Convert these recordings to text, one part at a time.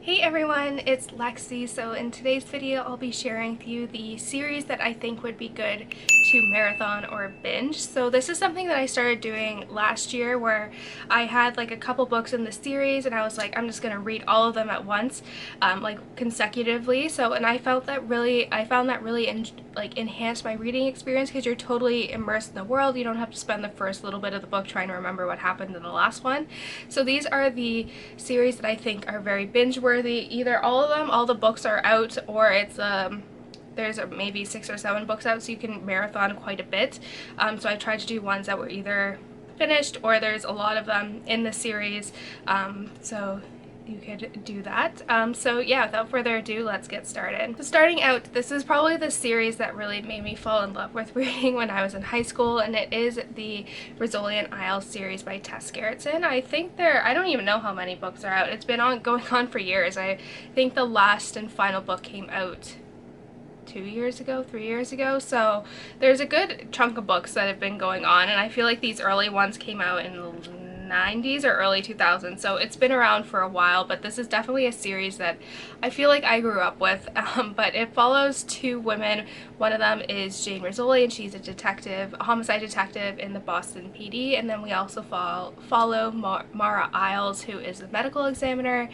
Hey everyone, it's Lexie. So in today's video I'll be sharing with you the series that I think would be good to marathon or binge. So this is something that I started doing last year where I had like a couple books in the series and I was like, I'm just gonna read all of them at once, like consecutively. And I found that really enhanced my reading experience because you're totally immersed in the world. You don't have to spend the first little bit of the book trying to remember what happened in the last one. So these are the series that I think are very binge worthy. Either all of them, all the books are out, or it's there's maybe 6 or 7 books out, so you can marathon quite a bit. So I tried to do ones that were either finished or there's a lot of them in the series, so you could do that. So yeah, without further ado, let's get started. So starting out, this is probably the series that really made me fall in love with reading when I was in high school, and it is the Rizzoli Isles series by Tess Gerritsen. I don't even know how many books are out. It's been going on for years. I think the last and final book came out 2 years ago, 3 years ago, so there's a good chunk of books that have been going on, and I feel like these early ones came out in the 90s or early 2000s, so it's been around for a while, but this is definitely a series that I feel like I grew up with. But it follows 2 women. One of them is Jane Rizzoli, and she's a homicide detective in the Boston PD, and then we also follow Nora Isles, who is a medical examiner,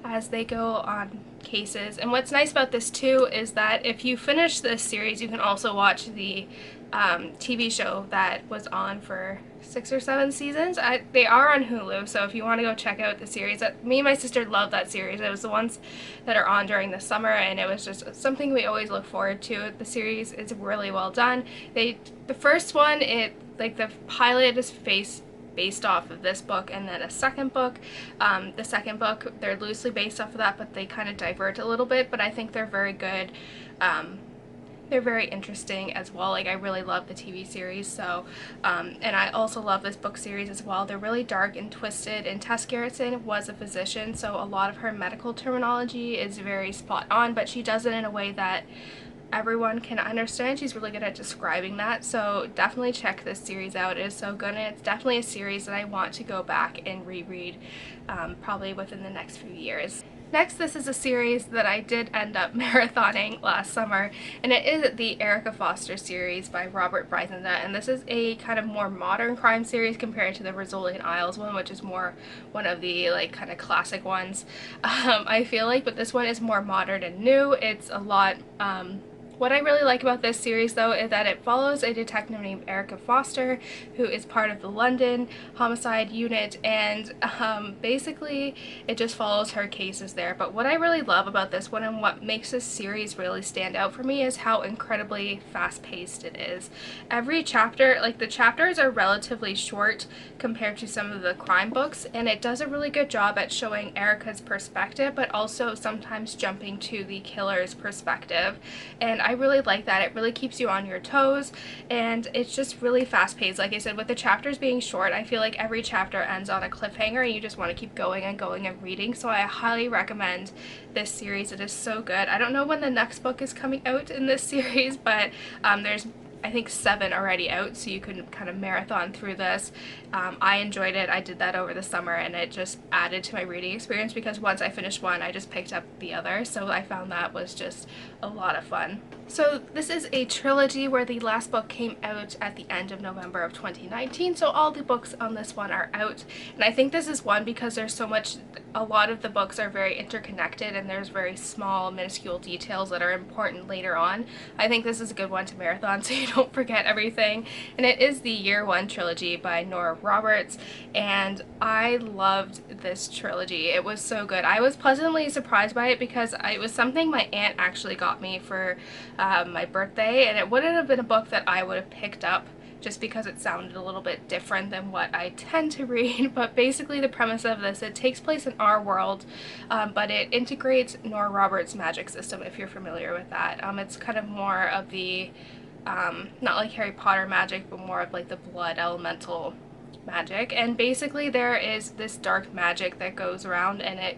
as they go on cases. And what's nice about this too is that if you finish this series, you can also watch the TV show that was on for 6 or 7 seasons. They are on Hulu, so if you want to go check out the series, me and my sister loved that series. It was the ones that are on during the summer, and it was just something we always look forward to. The series is really well done. The first one, the pilot is based off of this book, and then a second book. The second book, they're loosely based off of that, but they kind of divert a little bit, but I think they're very good. They're very interesting as well. Like, I really love the TV series, so and I also love this book series as well. They're really dark and twisted, and Tess Gerritsen was a physician, so a lot of her medical terminology is very spot on, but she does it in a way that everyone can understand. She's really good at describing that, so definitely check this series out. It is so good, and it's definitely a series that I want to go back and reread probably within the next few years. Next, this is a series that I did end up marathoning last summer, and it is the Erica Foster series by Robert Bryzenda, and this is a kind of more modern crime series compared to the Rizzoli Isles one, which is more one of the kind of classic ones, I feel like, but this one is more modern and new. It's a lot what I really like about this series, though, is that it follows a detective named Erica Foster, who is part of the London homicide unit, and basically it just follows her cases there. But what I really love about this one, and what makes this series really stand out for me, is how incredibly fast-paced it is. Every chapter, the chapters are relatively short compared to some of the crime books, and it does a really good job at showing Erica's perspective, but also sometimes jumping to the killer's perspective. And I really like that. It really keeps you on your toes, and it's just really fast-paced. Like I said, with the chapters being short, I feel like every chapter ends on a cliffhanger and you just want to keep going and going and reading, so I highly recommend this series. It is so good. I don't know when the next book is coming out in this series, but there's I think 7 already out, so you can kind of marathon through this. I enjoyed it. I did that over the summer, and it just added to my reading experience because once I finished one, I just picked up the other, so I found that was just a lot of fun. So this is a trilogy where the last book came out at the end of November of 2019, so all the books on this one are out, and I think this is one because there's a lot of the books are very interconnected, and there's very small, minuscule details that are important later on. I think this is a good one to marathon so you don't forget everything. And it is the Year One trilogy by Nora Roberts, and I loved this trilogy. It was so good. I was pleasantly surprised by it because it was something my aunt actually got me for my birthday, and it wouldn't have been a book that I would have picked up just because it sounded a little bit different than what I tend to read. But basically the premise of this, it takes place in our world, but it integrates Nora Roberts' magic system, if you're familiar with that. It's kind of more of the not like Harry Potter magic, but more of like the blood elemental magic. And basically there is this dark magic that goes around, and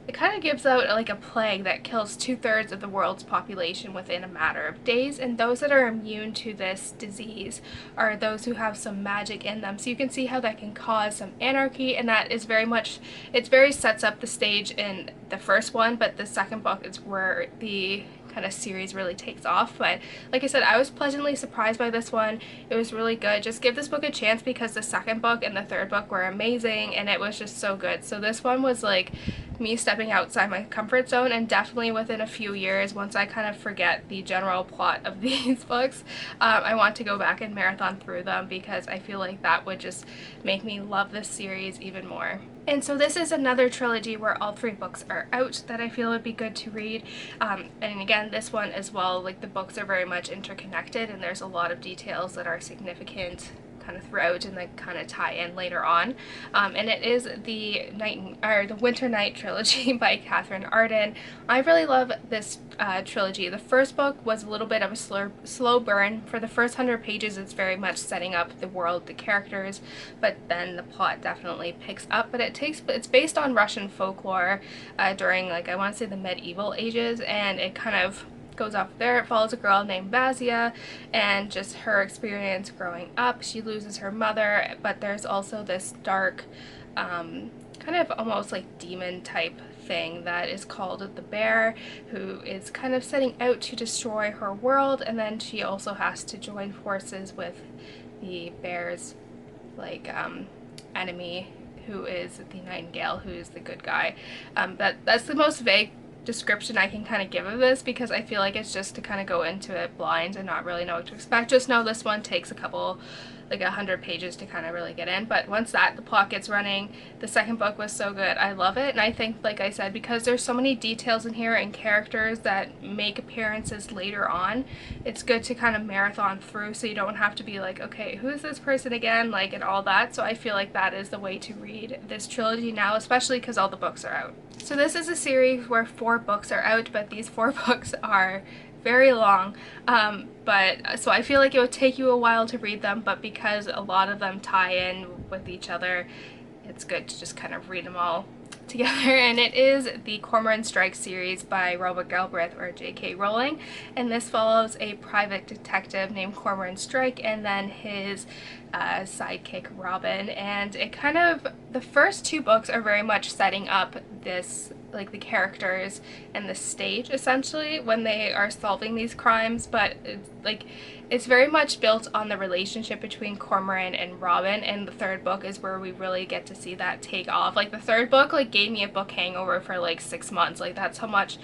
It kind of gives out like a plague that kills 2/3 of the world's population within a matter of days, and those that are immune to this disease are those who have some magic in them. So you can see how that can cause some anarchy, and that is very much, it's very sets up the stage in the first one, but the second book is where the kind of series really takes off. But like I said, I was pleasantly surprised by this one. It was really good. Just give this book a chance because the second book and the third book were amazing, and it was just so good. So this one was like me stepping outside my comfort zone, and definitely within a few years, once I kind of forget the general plot of these books, I want to go back and marathon through them because I feel like that would just make me love this series even more. And so this is another trilogy where all 3 books are out that I feel would be good to read. And again, this one as well, like the books are very much interconnected, and there's a lot of details that are significant kind of throughout and then kind of tie in later on. And it is the Winter Night trilogy by Katherine Arden. I really love this trilogy. The first book was a little bit of a slow burn. For the first 100 pages, it's very much setting up the world, the characters, but then the plot definitely picks up. But it's based on Russian folklore during, like, I want to say the medieval ages, and it kind of goes off there. It follows a girl named Vazia and just her experience growing up. She loses her mother, but there's also this dark kind of almost like demon type thing that is called the Bear, who is kind of setting out to destroy her world, and then she also has to join forces with the Bear's like enemy, who is the Nightingale, who is the good guy. That's the most vague description I can kind of give of this, because I feel like it's just to kind of go into it blind and not really know what to expect. Just know this one takes a couple, like 100 pages to kind of really get in, but once the plot gets running, the second book was so good. I love it, and I think, like I said, because there's so many details in here and characters that make appearances later on, it's good to kind of marathon through so you don't have to be like, okay, who is this person again, like, and all that. So I feel like that is the way to read this trilogy now, especially because all the books are out. So this is a series where 4 books are out, but these 4 books are very long, but so I feel like it would take you a while to read them, but because a lot of them tie in with each other, it's good to just kind of read them all together. And it is the Cormoran Strike series by Robert Galbraith, or J.K. Rowling, and this follows a private detective named Cormoran Strike and then his sidekick Robin. And it kind of, the first 2 books are very much setting up this, like, the characters and the stage essentially when they are solving these crimes, but it's very much built on the relationship between Cormoran and Robin, and the third book is where we really get to see that take off. Like, the third book like gave me a book hangover for like 6 months. Like, that's how much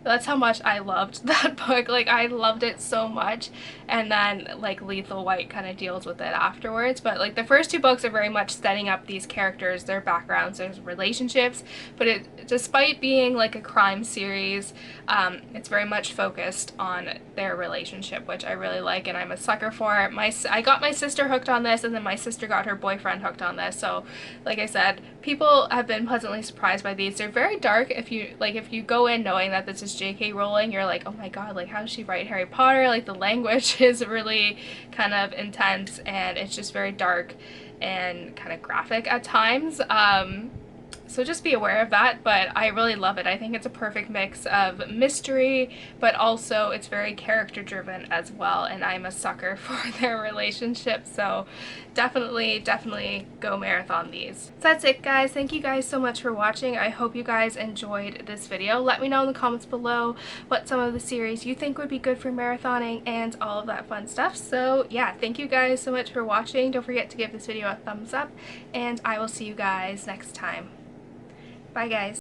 I loved that book. Like, I loved it so much. And then like Lethal White kind of deals with it afterwards, but like the first 2 books are very much setting up these characters, their backgrounds, their relationships, but despite being like a crime series, it's very much focused on their relationship, which I really like, and I'm a sucker for. I got my sister hooked on this, and then my sister got her boyfriend hooked on this. So like I said, people have been pleasantly surprised by these. They're very dark. If you go in knowing that this is J.K. Rowling, you're like, oh my god, like, how does she write Harry Potter? Like, the language is really kind of intense, and it's just very dark and kind of graphic at times. So just be aware of that, but I really love it. I think it's a perfect mix of mystery, but also it's very character driven as well, and I'm a sucker for their relationship, so definitely go marathon these. So that's it, guys. Thank you guys so much for watching. I hope you guys enjoyed this video. Let me know in the comments below what some of the series you think would be good for marathoning and all of that fun stuff. So yeah, thank you guys so much for watching. Don't forget to give this video a thumbs up, and I will see you guys next time. Bye, guys.